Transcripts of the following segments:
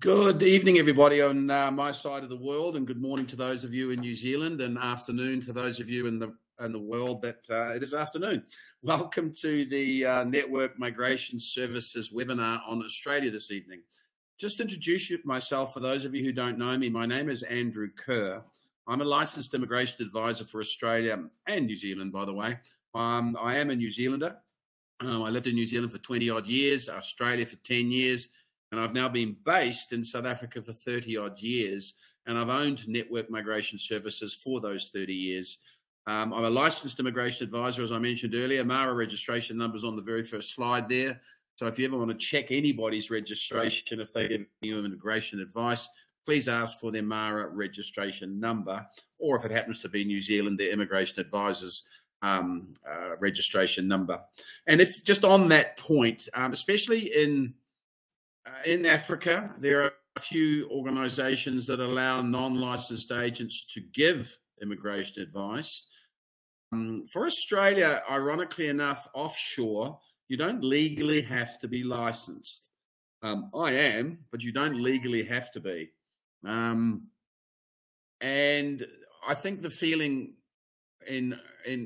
Good evening, everybody on my side of the world, and good morning to those of you in New Zealand, and afternoon to those of you in the world that it is afternoon. Welcome to the Network Migration Services webinar on Australia this evening. Just to introduce myself for those of you who don't know me, my name is Andrew Kerr. I'm a licensed immigration advisor for Australia and New Zealand, by the way. I am a New Zealander. I lived in New Zealand for 20 odd years, Australia for 10 years. And I've now been based in South Africa for 30 odd years, and I've owned Network Migration Services for those 30 years. I'm a licensed immigration advisor, as I mentioned earlier. MARA registration number's on the very first slide there. So if you ever want to check anybody's registration, if they give you immigration advice, please ask for their MARA registration number, or if it happens to be New Zealand, their immigration advisor's registration number. And if just on that point, especially in Africa, there are a few organisations that allow non-licensed agents to give immigration advice. For Australia, ironically enough, offshore, you don't legally have to be licensed. I am, but you don't legally have to be. And I think the feeling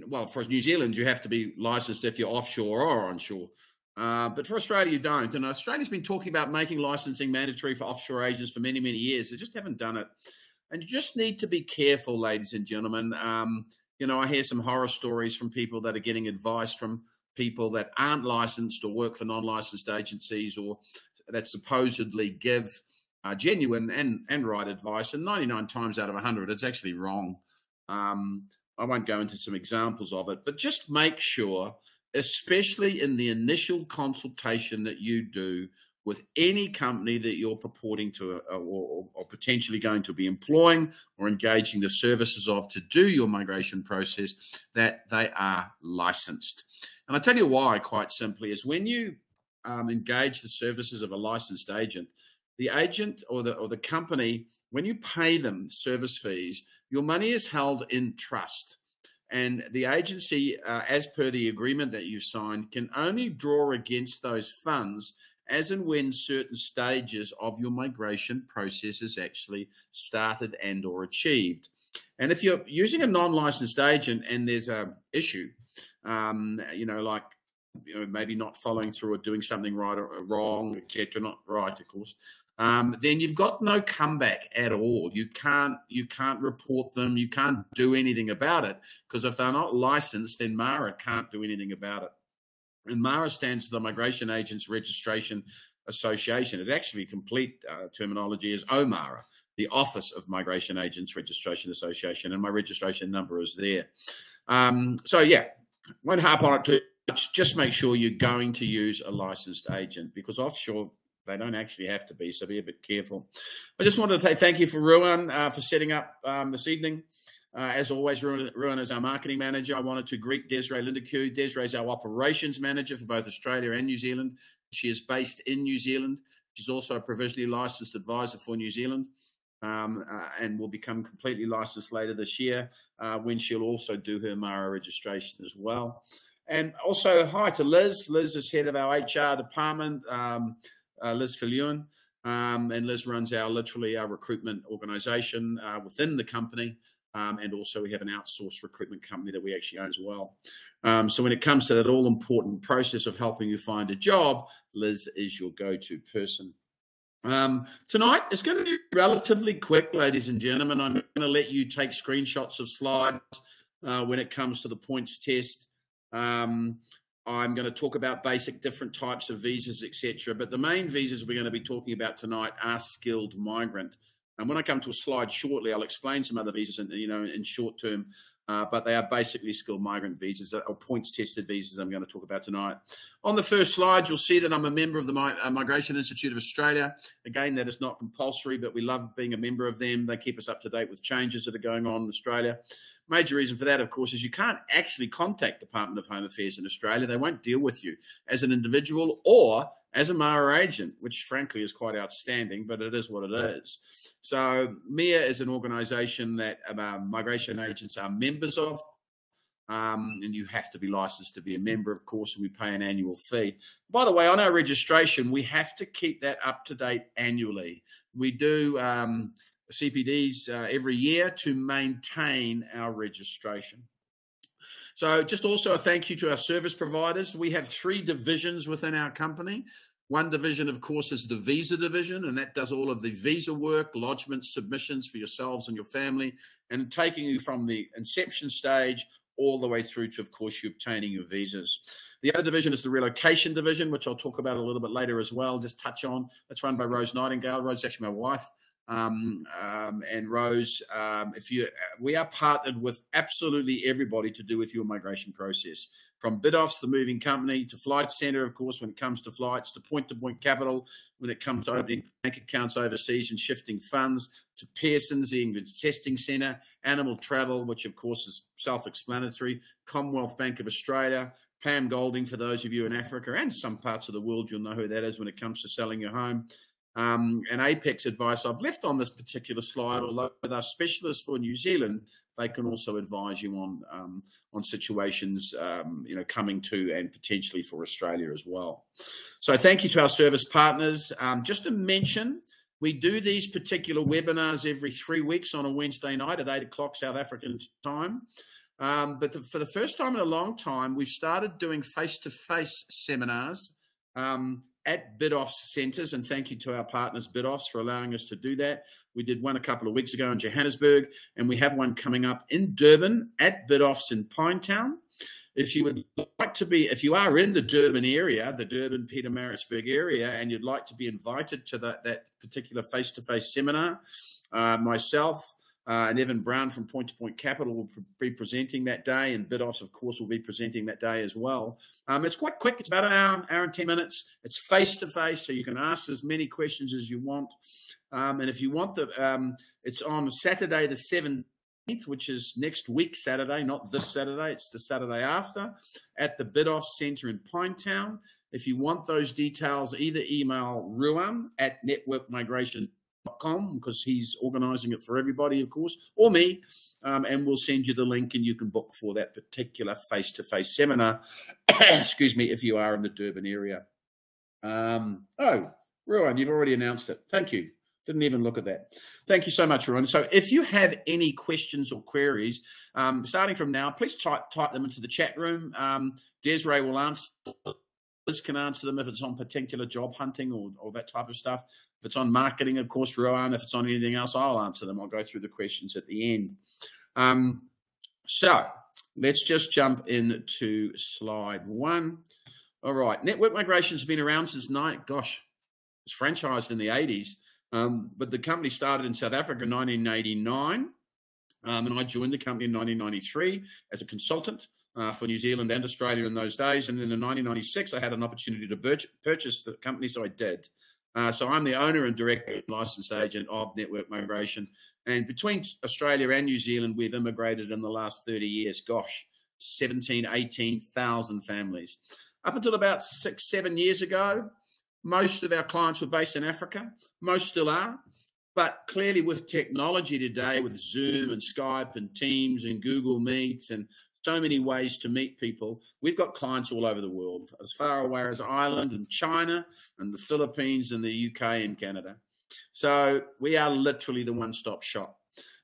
well, for New Zealand, you have to be licensed if you're offshore or onshore. But for Australia, you don't. And Australia's been talking about making licensing mandatory for offshore agents for many, many years. They just haven't done it. And you just need to be careful, ladies and gentlemen. You know, I hear some horror stories from people that are getting advice from people that aren't licensed or work for non-licensed agencies, or that supposedly give genuine and right advice. And 99 times out of 100, it's actually wrong. I won't go into some examples of it, but just make sure, especially in the initial consultation that you do with any company that you're purporting to or potentially going to be employing or engaging the services of to do your migration process, that they are licensed. And I'll tell you why, quite simply, is when you engage the services of a licensed agent, the agent or the company, when you pay them service fees, your money is held in trust. And the agency, as per the agreement that you signed, can only draw against those funds as and when certain stages of your migration process is actually started and or achieved. And if you're using a non-licensed agent and there's an issue, you know, like maybe not following through or doing something right or wrong, etc., not right, of course, then you've got no comeback at all. You can't report them. You can't do anything about it, because if they're not licensed, then MARA can't do anything about it. And MARA stands for the Migration Agents Registration Association. It actually, complete terminology is OMARA, the Office of Migration Agents Registration Association, and my registration number is there. So yeah, won't harp on it too much. Just make sure you're going to use a licensed agent, because offshore, they don't actually have to be, so be a bit careful. I just wanted to say thank you for Ruan for setting up this evening. As always, Ruan is our marketing manager. I wanted to greet Desiree Lindeque. Desiree is our operations manager for both Australia and New Zealand. She is based in New Zealand. She's also a provisionally licensed advisor for New Zealand, and will become completely licensed later this year, when she'll also do her MARA registration as well. And also, hi to Liz. Liz is head of our HR department. Liz Fillion, and Liz runs literally our recruitment organisation within the company, and also we have an outsourced recruitment company that we actually own as well. So when it comes to that all-important process of helping you find a job, Liz is your go-to person. Tonight is going to be relatively quick, ladies and gentlemen. I'm going to let you take screenshots of slides when it comes to the points test. I'm going to talk about basic different types of visas, etc. But the main visas we're going to be talking about tonight are skilled migrant. And when I come to a slide shortly, I'll explain some other visas in short term. But they are basically skilled migrant visas, or points-tested visas I'm going to talk about tonight. On the first slide, you'll see that I'm a member of the Migration Institute of Australia. Again, that is not compulsory, but we love being a member of them. They keep us up to date with changes that are going on in Australia. Major reason for that, of course, is you can't actually contact Department of Home Affairs in Australia. They won't deal with you as an individual or as a MARA agent, which frankly is quite outstanding, but it is what it is. So MIA is an organisation that migration agents are members of. And you have to be licensed to be a member, of course, and we pay an annual fee. By the way, on our registration, we have to keep that up to date annually. we do CPDs every year to maintain our registration. So just also a thank you to our service providers. We have 3 divisions within our company. One division, of course, is the visa division, and that does all of the visa work, lodgement, submissions for yourselves and your family, and taking you from the inception stage all the way through to, of course, you obtaining your visas. The other division is the relocation division, which I'll talk about a little bit later as well, just touch on. It's run by Rose Nightingale. Rose is actually my wife. And Rose, we are partnered with absolutely everybody to do with your migration process, from Bidoffs, the moving company, to Flight Centre, of course, when it comes to flights, to point capital, when it comes to opening bank accounts overseas and shifting funds, to Pearson's, the English Testing Centre, Animal Travel, which of course is self-explanatory, Commonwealth Bank of Australia, Pam Golding, for those of you in Africa and some parts of the world, you'll know who that is when it comes to selling your home. And Apex Advice I've left on this particular slide, although with our specialists for New Zealand, they can also advise you on situations, coming to and potentially for Australia as well. So thank you to our service partners. Just to mention, we do these particular webinars every 3 weeks on a Wednesday night at 8 o'clock South African time. But for the first time in a long time, we've started doing face-to-face seminars at Bidoffs centres, and thank you to our partners Bidoffs for allowing us to do that. We did one a couple of weeks ago in Johannesburg, and we have one coming up in Durban at Bidoffs in Pinetown. If you would like to be, if you are in the Durban area, the Durban, Pietermaritzburg area, and you'd like to be invited to that particular face-to-face seminar, myself and Evan Brown from Point to Point Capital will be presenting that day, and Bidoffs, of course, will be presenting that day as well. It's quite quick. It's about an hour and 10 minutes. It's face-to-face, so you can ask as many questions as you want. And if you want it's on Saturday the 17th, which is next week Saturday, not this Saturday. It's the Saturday after, at the Bidoffs Centre in Pinetown. If you want those details, either email Ruan at networkmigration.com, because he's organising it for everybody, of course, or me, and we'll send you the link and you can book for that particular face-to-face seminar, excuse me, if you are in the Durban area. Oh, Ruan, you've already announced it. Thank you. Didn't even look at that. Thank you so much, Ruan. So if you have any questions or queries, starting from now, please type them into the chat room. Desiree will answer. Liz can answer them if it's on particular job hunting or that type of stuff. If it's on marketing, of course, Rowan. If it's on anything else, I'll answer them. I'll go through the questions at the end. So let's just jump into slide 1. All right. Network migration has been around since it was franchised in the 80s. But the company started in South Africa in 1989. And I joined the company in 1993 as a consultant for New Zealand and Australia in those days. And then in 1996, I had an opportunity to purchase the company, so I did. So I'm the owner and director and licensed agent of Network Migration. And between Australia and New Zealand, we've immigrated in the last 30 years. 18,000 families. Up until about 6-7 years ago, most of our clients were based in Africa. Most still are. But clearly with technology today, with Zoom and Skype and Teams and Google Meets and so many ways to meet people, we've got clients all over the world, as far away as Ireland and China and the Philippines and the UK and Canada. So we are literally the one-stop shop.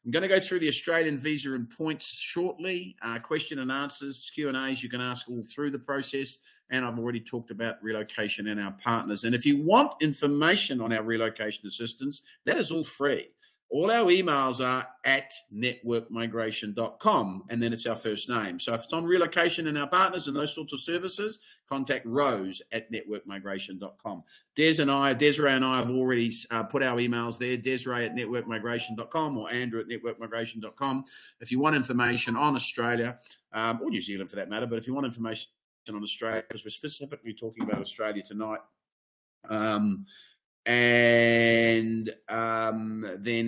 I'm going to go through the Australian visa and points shortly, question and answers, Q&As you can ask all through the process. And I've already talked about relocation and our partners. And if you want information on our relocation assistance, that is all free. All our emails are at networkmigration.com, and then it's our first name. So if it's on relocation and our partners and those sorts of services, contact Rose at networkmigration.com. Desiree and I have already put our emails there, Desiree at networkmigration.com or Andrew at networkmigration.com. If you want information on Australia, or New Zealand for that matter, but if you want information on Australia, because we're specifically talking about Australia tonight, then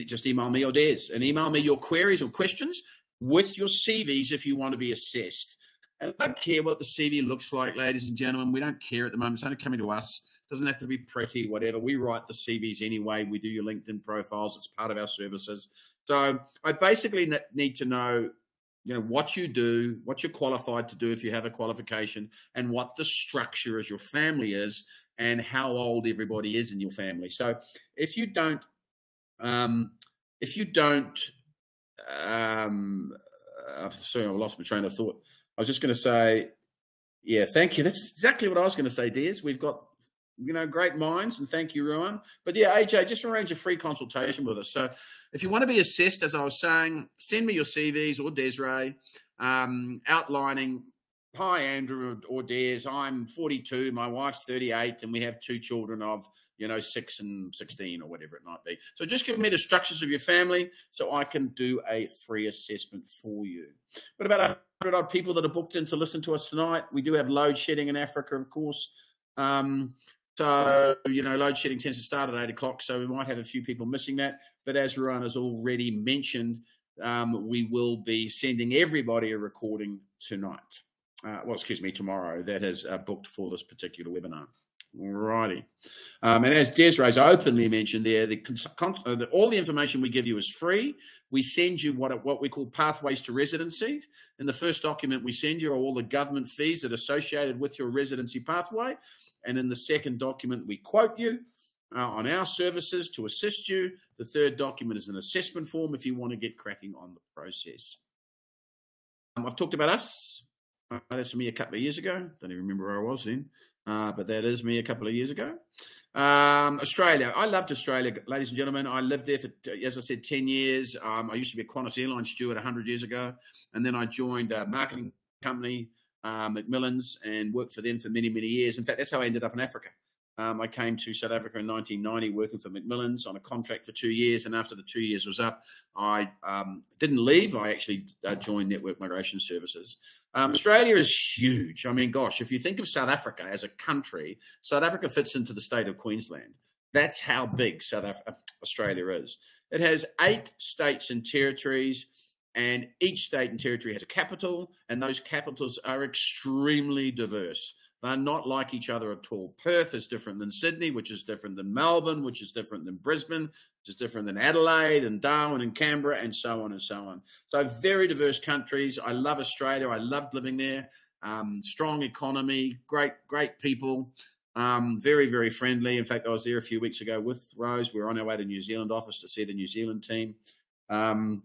just email me or Des, and email me your queries or questions with your CVs if you want to be assessed. And I don't care what the CV looks like, ladies and gentlemen. We don't care at the moment. It's only coming to us. It doesn't have to be pretty, whatever. We write the CVs anyway. We do your LinkedIn profiles. It's part of our services. So I basically need to know, what you do, what you're qualified to do if you have a qualification, and what the structure as your family is, and how old everybody is in your family. So if you don't If you don't, sorry, I lost my train of thought. I was just going to say, yeah, thank you. That's exactly what I was going to say, Des. We've got, great minds, and thank you, Ruan. But yeah, AJ, just arrange a free consultation with us. So if you want to be assessed, as I was saying, send me your CVs or Desiree, outlining, hi, Andrew or Des, I'm 42, my wife's 38, and we have 2 children of, 6 and 16 or whatever it might be. So just give me the structures of your family so I can do a free assessment for you. But about 100 odd people that are booked in to listen to us tonight. We do have load shedding in Africa, of course. So, load shedding tends to start at 8 o'clock, so we might have a few people missing that. But as Ruan has already mentioned, we will be sending everybody a recording tonight. Tomorrow, that is booked for this particular webinar. Alrighty. And as Desiree's openly mentioned there, all the information we give you is free. We send you what we call pathways to residency. In the first document we send you are all the government fees that are associated with your residency pathway. And in the second document, we quote you on our services to assist you. The third document is an assessment form if you want to get cracking on the process. I've talked about us. That's me a couple of years ago. Don't even remember where I was then. But that is me a couple of years ago. Australia. I loved Australia, ladies and gentlemen. I lived there for, as I said, 10 years. I used to be a Qantas Airlines steward 100 years ago. And then I joined a marketing company, Macmillans, and worked for them for many, many years. In fact, that's how I ended up in Africa. I came to South Africa in 1990 working for Macmillans on a contract for 2 years. And after the 2 years was up, I didn't leave. I actually joined Network Migration Services. Australia is huge. I mean, gosh, if you think of South Africa as a country, South Africa fits into the state of Queensland. That's how big Australia is. It has 8 states and territories, and each state and territory has a capital, and those capitals are extremely diverse. They're not like each other at all. Perth is different than Sydney, which is different than Melbourne, which is different than Brisbane, which is different than Adelaide and Darwin and Canberra, and so on and so on. So very diverse countries. I love Australia. I loved living there. Strong economy, great people, very, very friendly. In fact, I was there a few weeks ago with Rose. We were on our way to New Zealand office to see the New Zealand team. And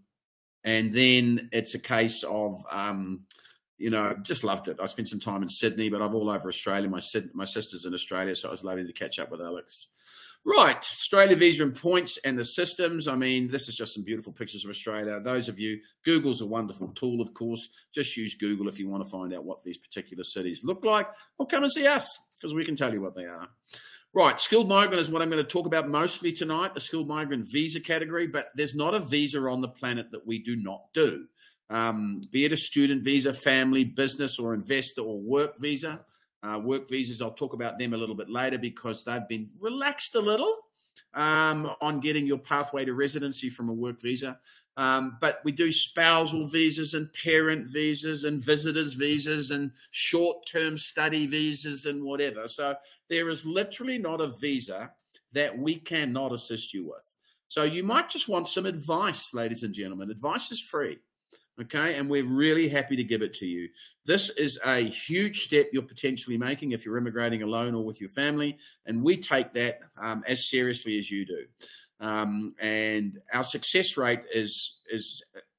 then it's a case of... just loved it. I spent some time in Sydney, but I'm all over Australia. My sister's in Australia, so I was lovely to catch up with Alex. Right, Australia visa and points and the systems. I mean, this is just some beautiful pictures of Australia. Those of you, Google's a wonderful tool, of course. Just use Google if you want to find out what these particular cities look like, or come and see us, because we can tell you what they are. Right, skilled migrant is what I'm going to talk about mostly tonight, the skilled migrant visa category, but there's not a visa on the planet that we do not do. Be it a student visa, family, business, or investor, or work visa. Work visas, I'll talk about them a little bit later because they've been relaxed a little on getting your pathway to residency from a work visa. But we do spousal visas and parent visas and visitors visas and short-term study visas and whatever. So there is literally not a visa that we cannot assist you with. So you might just want some advice, ladies and gentlemen. Advice is free. Okay, and we're really happy to give it to you. This is a huge step you're potentially making if you're immigrating alone or with your family, and we take that as seriously as you do. And our success rate is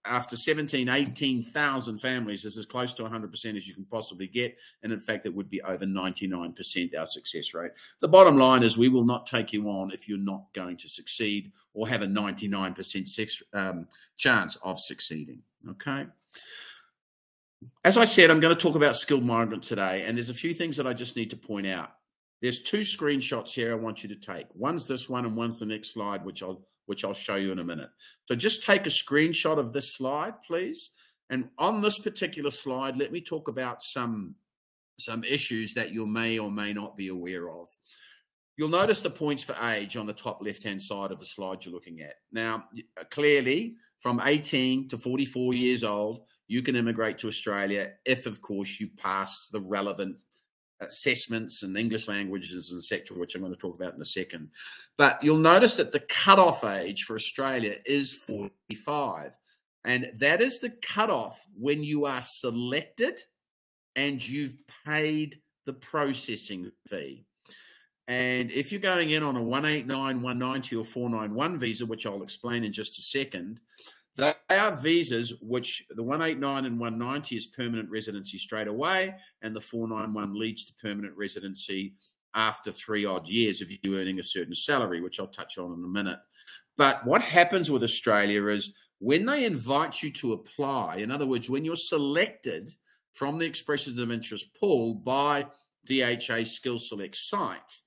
after 18,000 families, is as close to 100% as you can possibly get, and in fact, it would be over 99% our success rate. The bottom line is we will not take you on if you're not going to succeed or have a 99% chance of succeeding. Okay. As I said, I'm going to talk about skilled migrant today, and there's a few things that I just need to point out. There's 2 screenshots here I want you to take. One's this one and one's the next slide, which I'll show you in a minute. So just take a screenshot of this slide, please. And on this particular slide, let me talk about some issues that you may or may not be aware of. You'll notice the points for age on the top left-hand side of the slide you're looking at. Now, clearly, from 18 to 44 years old, you can immigrate to Australia if, of course, you pass the relevant assessments and English languages, etc., which I'm going to talk about in a second. But you'll notice that the cutoff age for Australia is 45. And that is the cutoff when you are selected and you've paid the processing fee. And if you're going in on a 189, 190 or 491 visa, which I'll explain in just a second, they are visas which the 189 and 190 is permanent residency straight away, and the 491 leads to permanent residency after 3 odd years if you're earning a certain salary, which I'll touch on in a minute. But what happens with Australia is when they invite you to apply, in other words, when you're selected from the expressions of interest pool by DHA Skill Select site,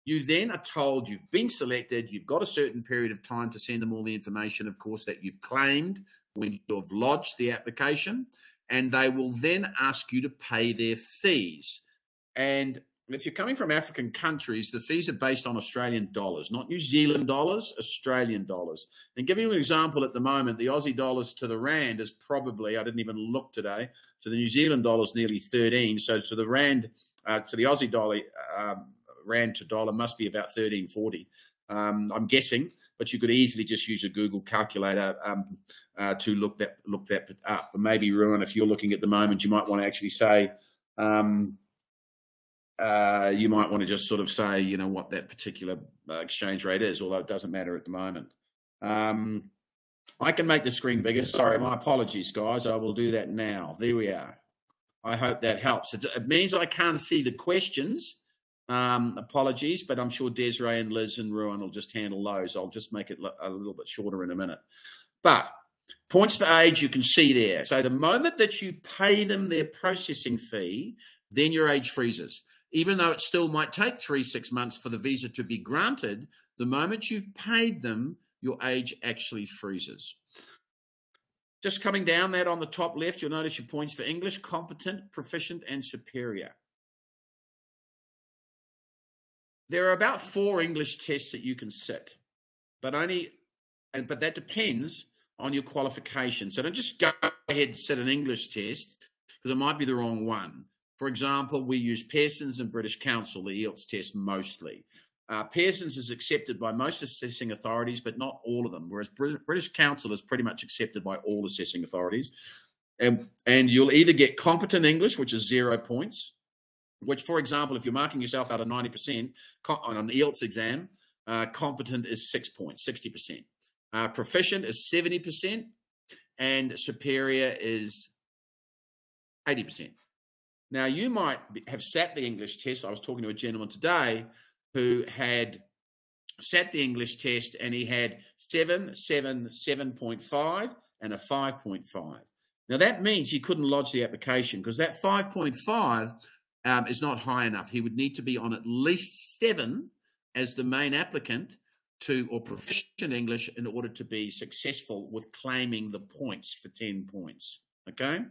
you then are told you've been selected, you've got a certain period of time to send them all the information, of course, that you've claimed when you've lodged the application, and they will then ask you to pay their fees. And if you're coming from African countries, the fees are based on Australian dollars, not New Zealand dollars, Australian dollars. And giving you an example at the moment, the Aussie dollars to the rand is probably, I didn't even look today, to the New Zealand dollars nearly 13. So to the rand, to the Aussie dollar, rand to dollar must be about 13.40. I'm guessing, but you could easily just use a Google calculator to look that up. But maybe, Ruan, if you're looking at the moment, you might want to actually say, you might want to just sort of say, you know, what that particular exchange rate is, although it doesn't matter at the moment. I can make the screen bigger. Sorry, my apologies, guys. I will do that now. There we are. I hope that helps. It means I can't see the questions. Apologies, but I'm sure Desiree and Liz and Ruan will just handle those. I'll just make it a little bit shorter in a minute. But points for age, you can see there. So the moment that you pay them their processing fee, then your age freezes. Even though it still might take 3-6 months for the visa to be granted, the moment you've paid them, your age actually freezes. Just coming down that on the top left, you'll notice your points for English: competent, proficient, and superior. There are about 4 English tests that you can sit, but that depends on your qualification. So don't just go ahead and sit an English test because it might be the wrong one. For example, we use Pearson's and British Council, the IELTS test mostly. Pearson's is accepted by most assessing authorities, but not all of them, whereas British Council is pretty much accepted by all assessing authorities. And you'll either get competent English, which is 0 points, which, for example, if you're marking yourself out of 90% on an IELTS exam, competent is 6 points, 60%. Proficient is 70%, and superior is 80%. Now, you might have sat the English test. I was talking to a gentleman today who had sat the English test, and he had 7.5, and a 5.5. Now, that means he couldn't lodge the application because that 5.5 is not high enough. He would need to be on at least 7 as the main applicant or proficient English in order to be successful with claiming the points for 10 points. Okay?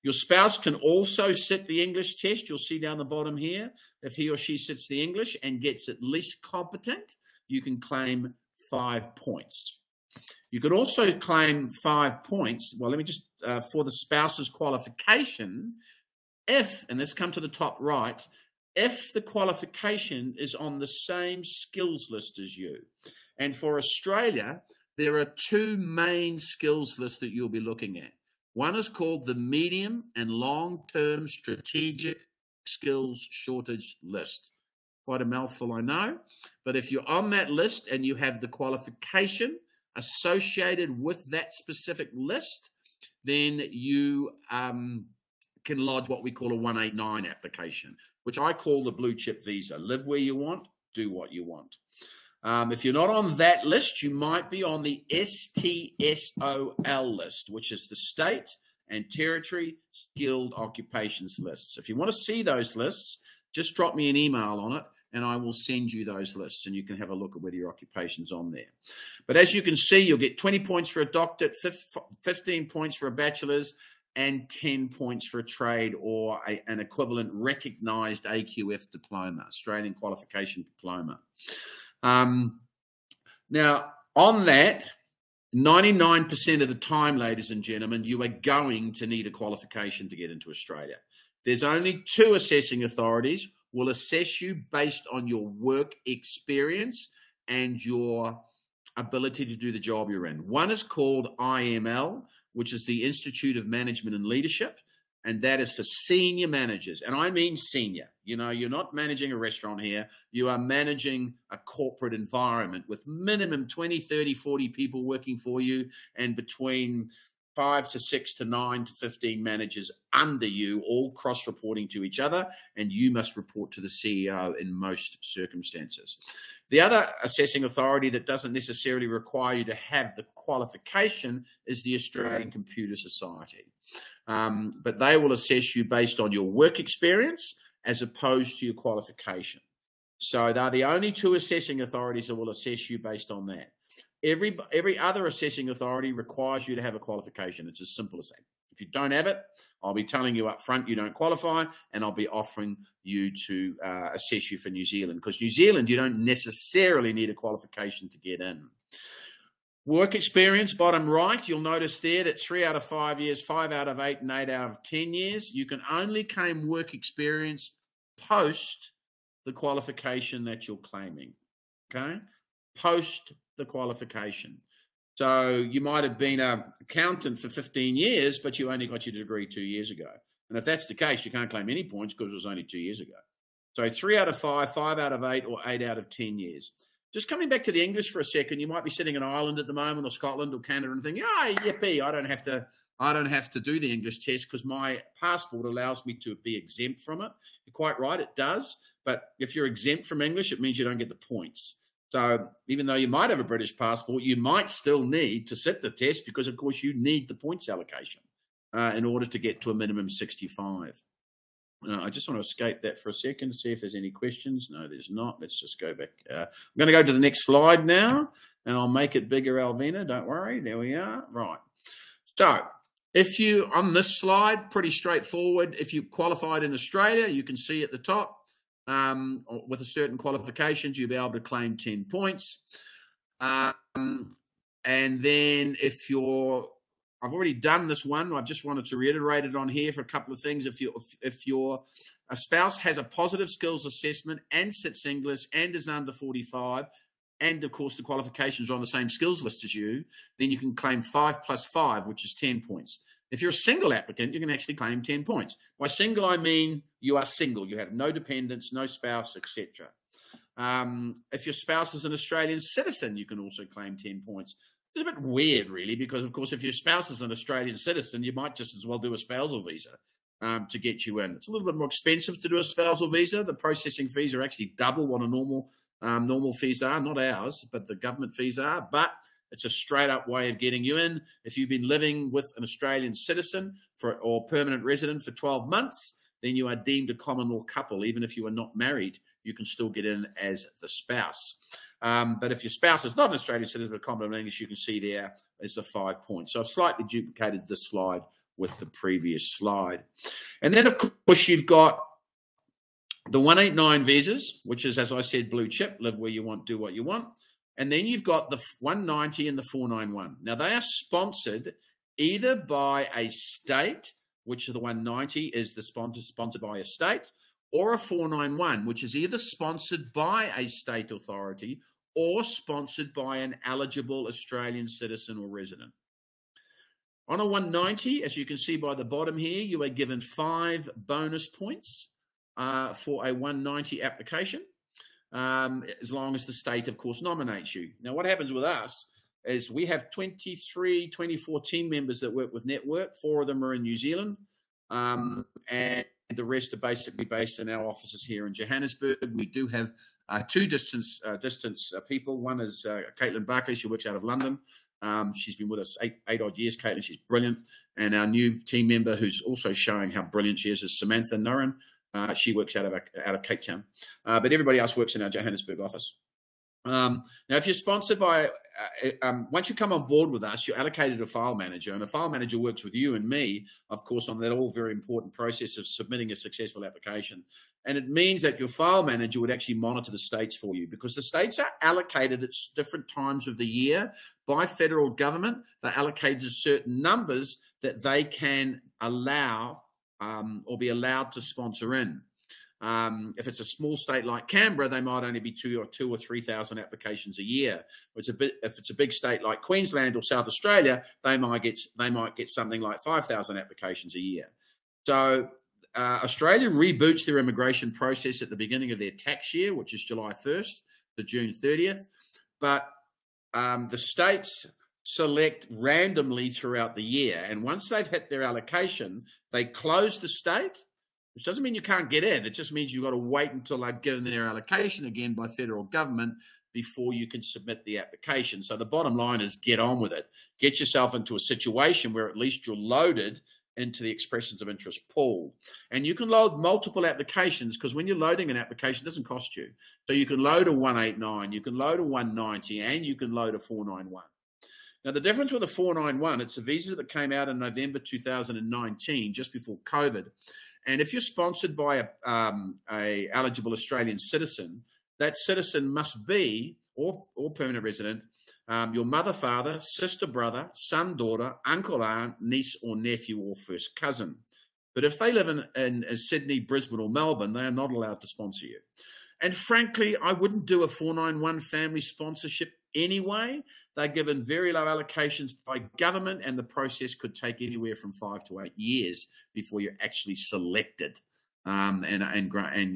Your spouse can also sit the English test. You'll see down the bottom here, if he or she sits the English and gets at least competent, you can claim 5 points. You could also claim 5 points. Well, let me just, for the spouse's qualification, and let's come to the top right, if the qualification is on the same skills list as you. And for Australia, there are 2 main skills lists that you'll be looking at. One is called the Medium and Long-Term Strategic Skills Shortage List. Quite a mouthful, I know. But if you're on that list and you have the qualification associated with that specific list, then you can lodge what we call a 189 application, which I call the blue chip visa. Live where you want, do what you want. If you're not on that list, you might be on the STSOL list, which is the State and Territory Skilled Occupations lists. If you want to see those lists, just drop me an email on it, and I will send you those lists, and you can have a look at whether your occupation's on there. But as you can see, you'll get 20 points for a doctorate, 15 points for a bachelor's, and 10 points for a trade or an equivalent recognised AQF diploma, Australian Qualification Diploma. Now, on that, 99% of the time, ladies and gentlemen, you are going to need a qualification to get into Australia. There's only 2 assessing authorities will assess you based on your work experience and your ability to do the job you're in. One is called IML, which is the Institute of Management and Leadership, and that is for senior managers. And I mean senior. You know, you're not managing a restaurant here. You are managing a corporate environment with minimum 20, 30, 40 people working for you, and between 5 to 6 to 9 to 15 managers under you, all cross-reporting to each other, and you must report to the CEO in most circumstances. The other assessing authority that doesn't necessarily require you to have the qualification is the Australian Computer Society. But they will assess you based on your work experience as opposed to your qualification. So they're the only two assessing authorities that will assess you based on that. Every other assessing authority requires you to have a qualification. It's as simple as that. If you don't have it, I'll be telling you up front you don't qualify, and I'll be offering you to assess you for New Zealand. Because New Zealand, you don't necessarily need a qualification to get in. Work experience, bottom right, you'll notice there that 3 out of 5 years, 5 out of 8, and 8 out of 10 years. You can only claim work experience post the qualification that you're claiming, okay? Post the qualification. So you might have been an accountant for 15 years, but you only got your degree 2 years ago. And if that's the case, you can't claim any points because it was only 2 years ago. So 3 out of 5, 5 out of 8, or 8 out of 10 years. Just coming back to the English for a second, you might be sitting in Ireland at the moment, or Scotland, or Canada, and thinking, "Oh, yippee! I don't have to do the English test because my passport allows me to be exempt from it." You're quite right, it does. But if you're exempt from English, it means you don't get the points. So even though you might have a British passport, you might still need to sit the test because, of course, you need the points allocation in order to get to a minimum 65. I just want to escape that for a second to see if there's any questions. No, there's not. Let's just go back. I'm going to go to the next slide now, and I'll make it bigger, Alvina. Don't worry. There we are. Right. So if you, on this slide, pretty straightforward. If you qualified in Australia, you can see at the top, with a certain qualifications, you'll be able to claim 10 points. And then if you're, I've already done this one. I just wanted to reiterate it on here for a couple of things. If your spouse has a positive skills assessment and sits English and is under 45, and of course the qualifications are on the same skills list as you, then you can claim 5 plus 5, which is 10 points. If you're a single applicant, you can actually claim 10 points. By single, I mean you are single. You have no dependents, no spouse, etc. If your spouse is an Australian citizen, you can also claim 10 points. It's a bit weird, really, because, of course, if your spouse is an Australian citizen, you might just as well do a spousal visa to get you in. It's a little bit more expensive to do a spousal visa. The processing fees are actually double what a normal fees are, not ours, but the government fees are. But it's a straight-up way of getting you in. If you've been living with an Australian citizen or permanent resident for 12 months, then you are deemed a common law couple. Even if you are not married, you can still get in as the spouse. But if your spouse is not an Australian citizen but common English, you can see there is the 5 points. So I've slightly duplicated this slide with the previous slide. And then, of course, you've got the 189 visas, which is, as I said, blue chip, live where you want, do what you want. And then you've got the 190 and the 491. Now, they are sponsored either by a state, which the 190 is the sponsored by a state, or a 491, which is either sponsored by a state authority or sponsored by an eligible Australian citizen or resident. On a 190, as you can see by the bottom here, you are given 5 bonus points for a 190 application, as long as the state, of course, nominates you. Now, what happens with us is we have 24 team members that work with Network. 4 of them are in New Zealand, and the rest are basically based in our offices here in Johannesburg. We do have 2 distance people. One is Caitlin Barclay. She works out of London. She's been with us 8 odd years. Caitlin, she's brilliant. And our new team member, who's also showing how brilliant she is Samantha Noren. She works out of Cape Town. But everybody else works in our Johannesburg office. Now, if you're sponsored by, once you come on board with us, you're allocated a file manager, and a file manager works with you and me, of course, on that all very important process of submitting a successful application. And it means that your file manager would actually monitor the states for you, because the states are allocated at different times of the year by federal government. They're allocated certain numbers that they can allow or be allowed to sponsor in. If it's a small state like Canberra, they might only be 2,000 or 3,000 applications a year. If it's a big state like Queensland or South Australia, they might get something like 5,000 applications a year. So Australia reboots their immigration process at the beginning of their tax year, which is July 1st to June 30th. But the states select randomly throughout the year. And once they've hit their allocation, they close the state, which doesn't mean you can't get in. It just means you've got to wait until they've given their allocation again by federal government before you can submit the application. So the bottom line is get on with it. Get yourself into a situation where at least you're loaded into the expressions of interest pool. And you can load multiple applications, because when you're loading an application, it doesn't cost you. So you can load a 189, you can load a 190, and you can load a 491. Now, the difference with a 491, it's a visa that came out in November 2019, just before COVID. And if you're sponsored by a eligible Australian citizen, that citizen must be, or permanent resident, your mother, father, sister, brother, son, daughter, uncle, aunt, niece or nephew or first cousin. But if they live in Sydney, Brisbane or Melbourne, they are not allowed to sponsor you. And frankly, I wouldn't do a 491 family sponsorship anyway. They're given very low allocations by government, and the process could take anywhere from 5 to 8 years before you're actually selected and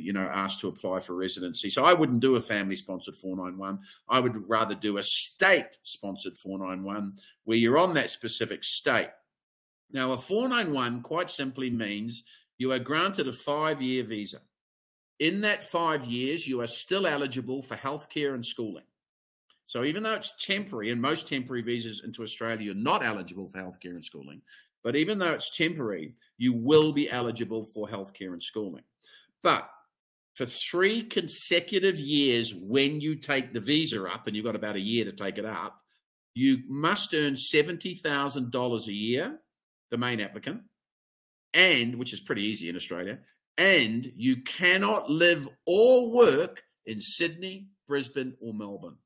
you know, asked to apply for residency. So I wouldn't do a family-sponsored 491. I would rather do a state-sponsored 491 where you're on that specific state. Now, a 491 quite simply means you are granted a 5-year visa. In that 5 years, you are still eligible for healthcare and schooling. So even though it's temporary, and most temporary visas into Australia, you're not eligible for healthcare and schooling, but even though it's temporary, you will be eligible for healthcare and schooling. But for 3 consecutive years, when you take the visa up, and you've got about a year to take it up, you must earn $70,000 a year, the main applicant, and which is pretty easy in Australia, and you cannot live or work in Sydney, Brisbane, or Melbourne.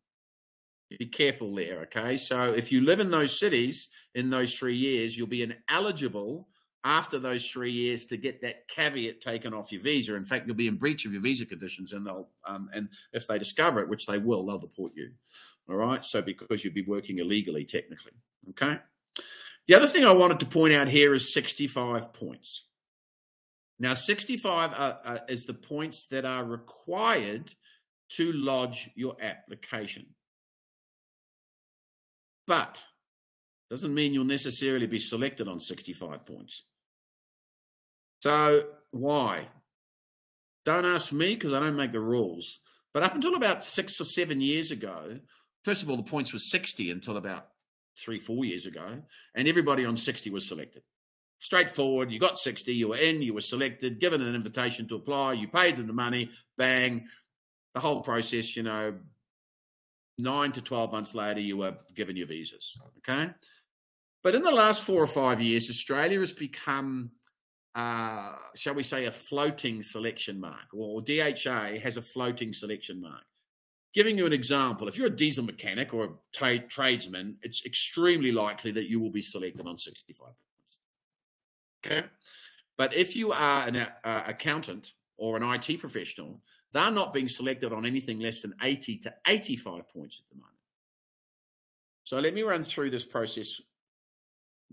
Be careful there, okay? So if you live in those cities in those 3 years, you'll be ineligible after those 3 years to get that caveat taken off your visa. In fact, you'll be in breach of your visa conditions, and they'll and if they discover it, which they will, they'll deport you. All right? So because you'd be working illegally, technically, okay? The other thing I wanted to point out here is 65 points. Now, 65 is the points that are required to lodge your application. But doesn't mean you'll necessarily be selected on 65 points. So why? Don't ask me, because I don't make the rules. But up until about 6 or 7 years ago, first of all, the points were 60 until about 3 or 4 years ago, and everybody on 60 was selected. Straightforward, you got 60, you were in, you were selected, given an invitation to apply, you paid them the money, bang, the whole process, you know, 9 to 12 months later, you were given your visas, okay? But in the last 4 or 5 years, Australia has become, shall we say, a floating selection mark, or DHA has a floating selection mark. Giving you an example, if you're a diesel mechanic or a tradesman, it's extremely likely that you will be selected on 65 points, okay? But if you are an accountant or an IT professional, they're not being selected on anything less than 80 to 85 points at the moment. So let me run through this process,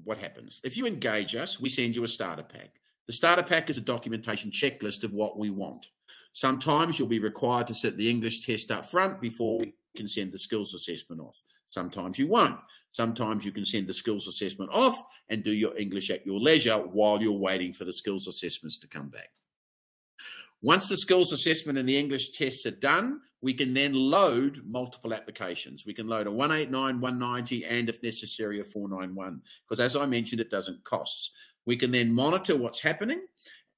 what happens. If you engage us, we send you a starter pack. The starter pack is a documentation checklist of what we want. Sometimes you'll be required to sit the English test up front before we can send the skills assessment off. Sometimes you won't. Sometimes you can send the skills assessment off and do your English at your leisure while you're waiting for the skills assessments to come back. Once the skills assessment and the English tests are done, we can then load multiple applications. We can load a 189, 190, and if necessary, a 491, because as I mentioned, it doesn't cost. We can then monitor what's happening.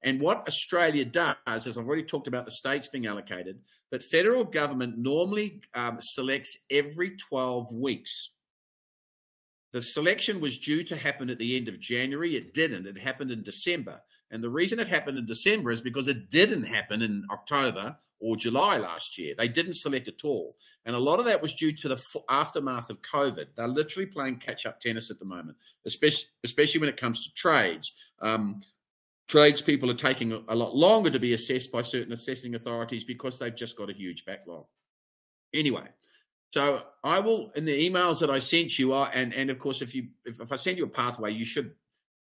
And what Australia does, as I've already talked about the states being allocated, but federal government normally selects every 12 weeks. The selection was due to happen at the end of January. It didn't. It happened in December. And the reason it happened in December is because it didn't happen in October or July last year. They didn't select at all. And a lot of that was due to the aftermath of COVID. They're literally playing catch-up tennis at the moment, especially when it comes to trades. Tradespeople are taking a lot longer to be assessed by certain assessing authorities because they've just got a huge backlog. Anyway, so I will, in the emails that I sent you, and of course, if I send you a pathway, you should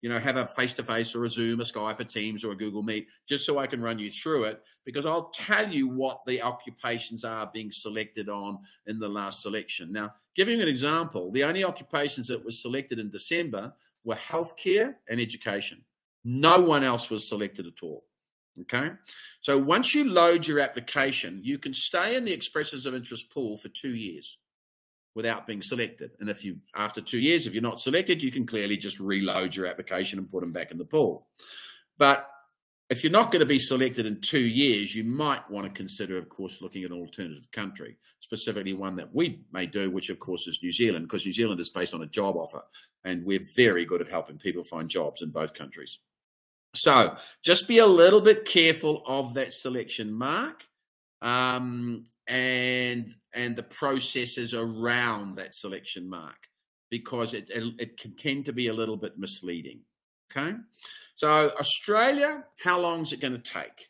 have a face-to-face or a Zoom, a Skype, a Teams, or a Google Meet, just so I can run you through it, because I'll tell you what the occupations are being selected on in the last selection. Now, giving you an example, the only occupations that were selected in December were healthcare and education. No one else was selected at all. Okay, so once you load your application, you can stay in the expressions of interest pool for 2 years without being selected. And after 2 years, if you're not selected, you can clearly just reload your application and put them back in the pool. But if you're not going to be selected in 2 years, you might want to consider, of course, looking at an alternative country, specifically one that we may do, which, of course, is New Zealand, because New Zealand is based on a job offer, and we're very good at helping people find jobs in both countries. So just be a little bit careful of that selection mark and the processes around that selection mark, because it can tend to be a little bit misleading. Okay, so Australia, how long is it going to take?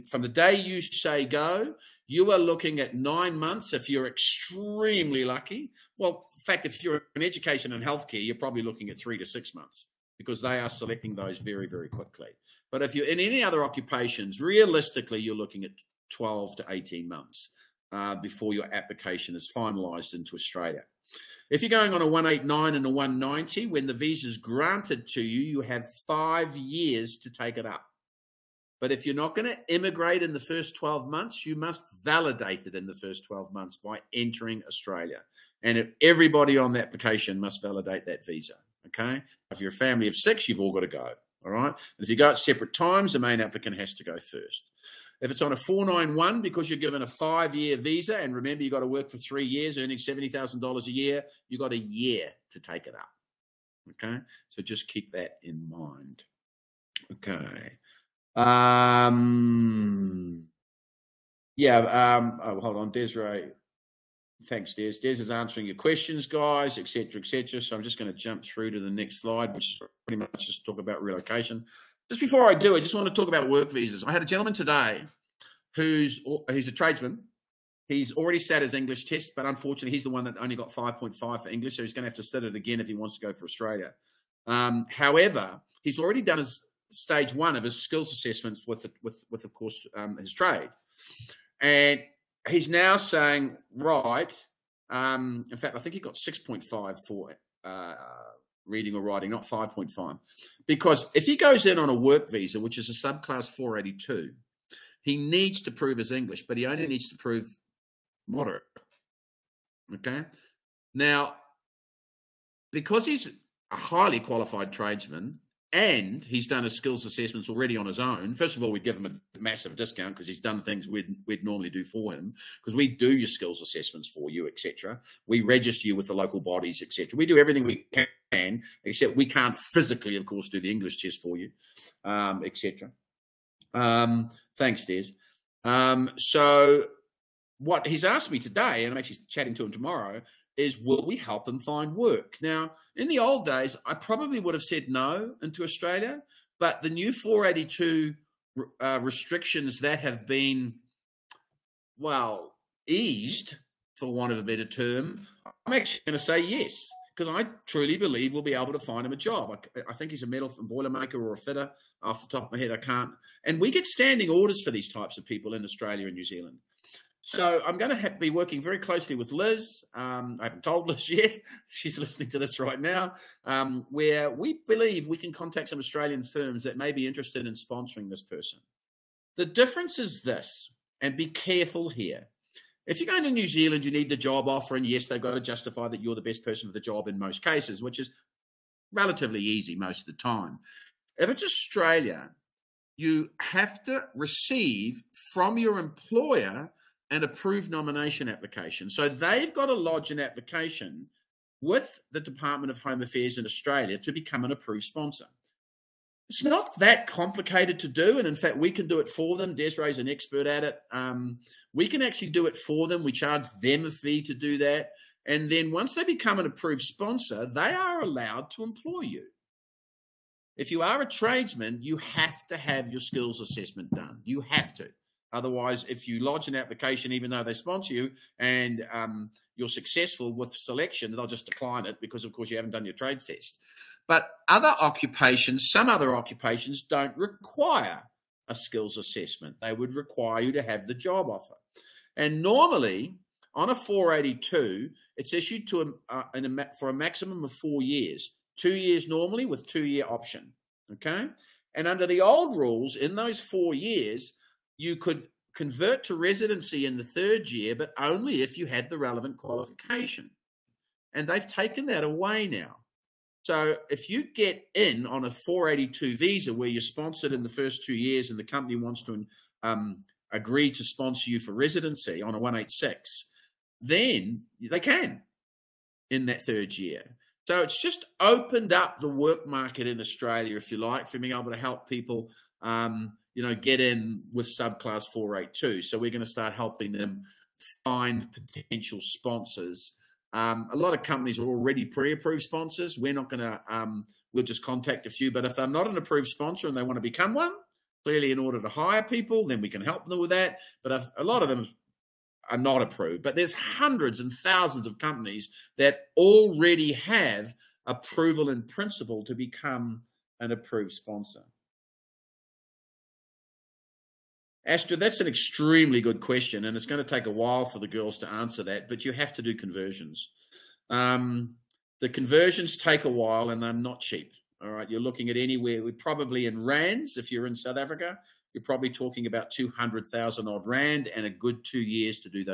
From the day you say go, you are looking at 9 months if you're extremely lucky. Well, in fact, if you're in education and healthcare, you're probably looking at 3 to 6 months, because they are selecting those very, very quickly. But if you're in any other occupations, realistically, you're looking at 12 to 18 months before your application is finalised into Australia. If you're going on a 189 and a 190, when the visa is granted to you, you have 5 years to take it up. But if you're not going to immigrate in the first 12 months, you must validate it in the first 12 months by entering Australia. And everybody on the application must validate that visa. Okay, if you're a family of 6, you've all got to go. All right, and if you go at separate times, the main applicant has to go first. If it's on a 491, because you're given a 5-year visa, and remember, you've got to work for 3 years, earning $70,000 a year, you've got a year to take it up. Okay, so just keep that in mind. Okay. Hold on, Desiree. Thanks, Des. Des is answering your questions, guys, etc., etc. So I'm just going to jump through to the next slide, which is pretty much just talk about relocation. Just before I do, I just want to talk about work visas. I had a gentleman today he's a tradesman. He's already sat his English test, but unfortunately, he's the one that only got 5.5 for English, so he's going to have to sit it again if he wants to go for Australia. However, he's already done his stage 1 of his skills assessments with of course, his trade. And he's now saying, right, in fact, I think he got 6.5 for reading or writing, not 5.5. Because if he goes in on a work visa, which is a subclass 482, he needs to prove his English, but he only needs to prove moderate. Okay? Now, because he's a highly qualified tradesman, and he's done his skills assessments already on his own. First of all, we'd give him a massive discount because he's done things we'd normally do for him, because we do your skills assessments for you, etc. We register you with the local bodies, etc. We do everything we can, except we can't physically, of course, do the English test for you, etc. Thanks, Des. So what he's asked me today, and I'm actually chatting to him tomorrow, is will we help him find work? Now, in the old days, I probably would have said no into Australia, but the new 482 restrictions that have been, well, eased, for want of a better term, I'm actually going to say yes, because I truly believe we'll be able to find him a job. I think he's a metal and boilermaker or a fitter. Off the top of my head, I can't. And we get standing orders for these types of people in Australia and New Zealand. So I'm going to be working very closely with Liz. I haven't told Liz yet. She's listening to this right now, where we believe we can contact some Australian firms that may be interested in sponsoring this person. The difference is this, and be careful here. If you're going to New Zealand, you need the job offer, and yes, they've got to justify that you're the best person for the job in most cases, which is relatively easy most of the time. If it's Australia, you have to receive from your employer an approved nomination application. So they've got to lodge an application with the Department of Home Affairs in Australia to become an approved sponsor. It's not that complicated to do, and in fact, we can do it for them. Desiree's an expert at it. We can actually do it for them. We charge them a fee to do that. And then once they become an approved sponsor, they are allowed to employ you. If you are a tradesman, you have to have your skills assessment done. You have to. Otherwise, if you lodge an application, even though they sponsor you, and you're successful with selection, they'll just decline it because, of course, you haven't done your trades test. But other occupations, some other occupations don't require a skills assessment. They would require you to have the job offer. And normally, on a 482, it's issued to for a maximum of 4 years. 2 years normally with 2-year option, okay? And under the old rules, in those 4 years, you could convert to residency in the 3rd year, but only if you had the relevant qualification. And they've taken that away now. So if you get in on a 482 visa where you're sponsored in the first 2 years and the company wants to agree to sponsor you for residency on a 186, then they can in that 3rd year. So it's just opened up the work market in Australia, if you like, for being able to help people, get in with subclass 482. So we're going to start helping them find potential sponsors. A lot of companies are already pre-approved sponsors. We're not going to, we'll just contact a few. But if they're not an approved sponsor and they want to become one, clearly in order to hire people, then we can help them with that. But a lot of them are not approved. But there's hundreds and thousands of companies that already have approval in principle to become an approved sponsor. Astrid, that's an extremely good question, and it's going to take a while for the girls to answer that, but you have to do conversions. The conversions take a while, and they're not cheap. All right, you're looking at anywhere, probably in rands, if you're in South Africa, you're probably talking about 200,000 odd rand and a good 2 years to do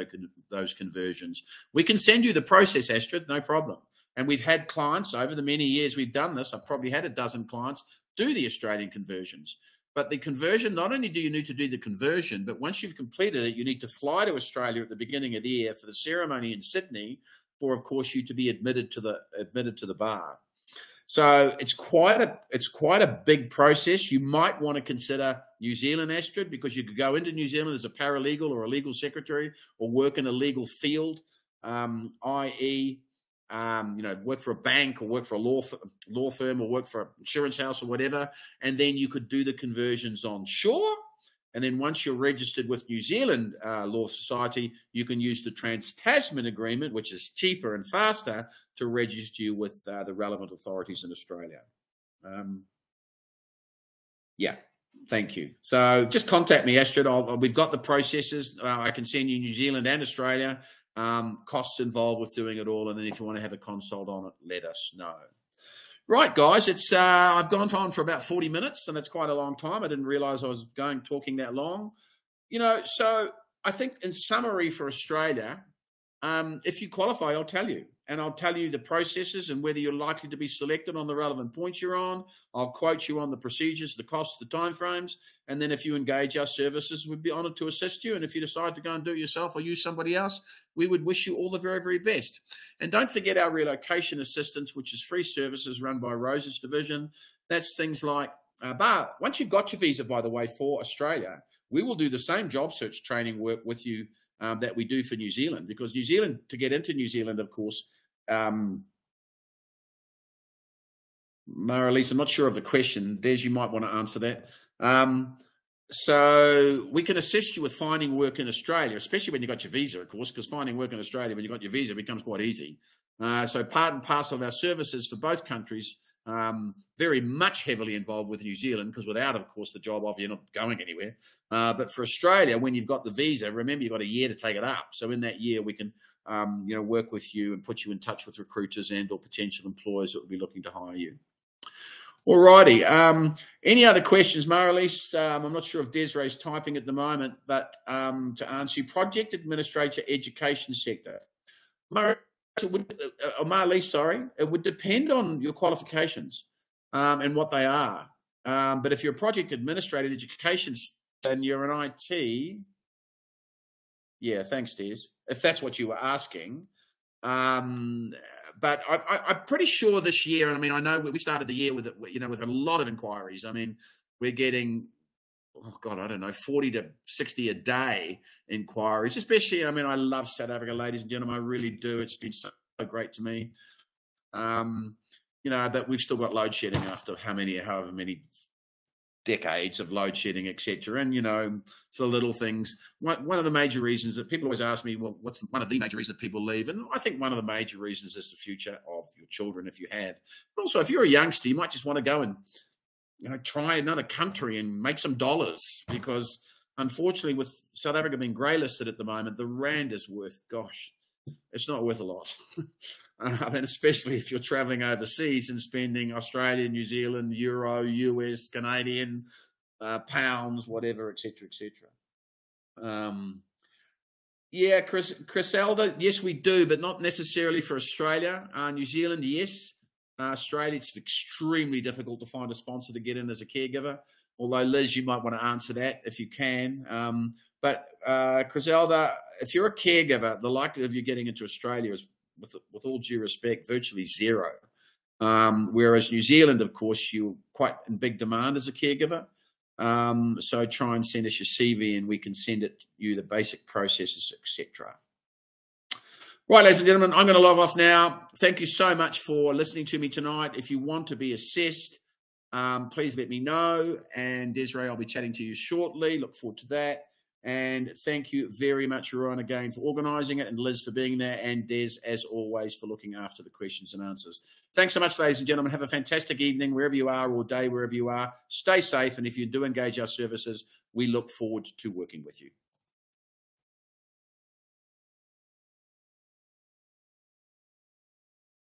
those conversions. We can send you the process, Astrid, no problem. And we've had clients over the many years we've done this. I've probably had a dozen clients do the Australian conversions. But the conversion, not only do you need to do the conversion, but once you've completed it, you need to fly to Australia at the beginning of the year for the ceremony in Sydney for, of course, you to be admitted to the bar. So it's quite a big process. You might want to consider New Zealand, Astrid, because you could go into New Zealand as a paralegal or a legal secretary or work in a legal field, i.e., work for a bank or work for a law firm or work for an insurance house or whatever, and then you could do the conversions on shore. And then once you're registered with New Zealand Law Society, you can use the Trans-Tasman Agreement, which is cheaper and faster, to register you with the relevant authorities in Australia. Thank you. So just contact me, Astrid. We've got the processes. I can send you New Zealand and Australia. Costs involved with doing it all, and then if you want to have a consult on it, let us know. Right, guys, it's I've gone on for about 40 minutes, and that's quite a long time. I didn't realize I was talking that long. So I think in summary for Australia, if you qualify, I'll tell you. And I'll tell you the processes and whether you're likely to be selected on the relevant points you're on. I'll quote you on the procedures, the costs, the timeframes. And then if you engage our services, we'd be honoured to assist you. And if you decide to go and do it yourself or use somebody else, we would wish you all the very, very best. And don't forget our relocation assistance, which is free services run by Rose's division. That's things like, once you've got your visa, by the way, for Australia, we will do the same job search training work with you that we do for New Zealand, because New Zealand, to get into New Zealand, of course, Mara-Lisa, I'm not sure of the question. Des, you might want to answer that. So we can assist you with finding work in Australia, especially when you've got your visa, of course, because finding work in Australia when you've got your visa becomes quite easy. So part and parcel of our services for both countries, very much heavily involved with New Zealand, because without, of course, the job offer, you're not going anywhere. But for Australia, when you've got the visa, remember you've got a year to take it up. So in that year, we can work with you and put you in touch with recruiters and or potential employers that would be looking to hire you. All righty. Any other questions, Mara-Lise? I'm not sure if Desiree's typing at the moment, but to answer you, project administrator, education sector. Mara-Lise, sorry, it would depend on your qualifications and what they are. But if you're a project administrator, education and you're an IT, yeah, thanks, Des, if that's what you were asking. But I'm pretty sure this year, and I mean, I know we started the year with with a lot of inquiries. I mean, we're getting, oh God, I don't know, 40 to 60 a day inquiries, especially, I mean, I love South Africa, ladies and gentlemen, I really do. It's been so great to me. But we've still got load shedding after however many decades of load shedding, etc. And, you know, it's the little things. One of the major reasons that people always ask me, well, what's one of the major reasons that people leave? And I think one of the major reasons is the future of your children, if you have. But also, if you're a youngster, you might just want to go and, you know, try another country and make some dollars, because unfortunately, with South Africa being grey listed at the moment, the rand is worth, gosh, it's not worth a lot. And especially if you're traveling overseas and spending Australian, New Zealand, Euro, US, Canadian, pounds, whatever, etc., etc. Yeah, Criselda, yes, we do, but not necessarily for Australia. New Zealand, yes. Australia, it's extremely difficult to find a sponsor to get in as a caregiver. Although, Liz, you might want to answer that if you can. But Criselda, if you're a caregiver, the likelihood of you getting into Australia is, with all due respect, virtually zero. Whereas New Zealand, of course, you're quite in big demand as a caregiver. So try and send us your CV and we can send it you the basic processes, etc. Right, ladies and gentlemen, I'm going to log off now. Thank you so much for listening to me tonight. If you want to be assessed, please let me know. And Desiree, I'll be chatting to you shortly. Look forward to that. And thank you very much, Rowan, again for organising it, and Liz for being there, and Des, as always, for looking after the questions and answers. Thanks so much, ladies and gentlemen. Have a fantastic evening wherever you are, or day wherever you are. Stay safe, and if you do engage our services, we look forward to working with you.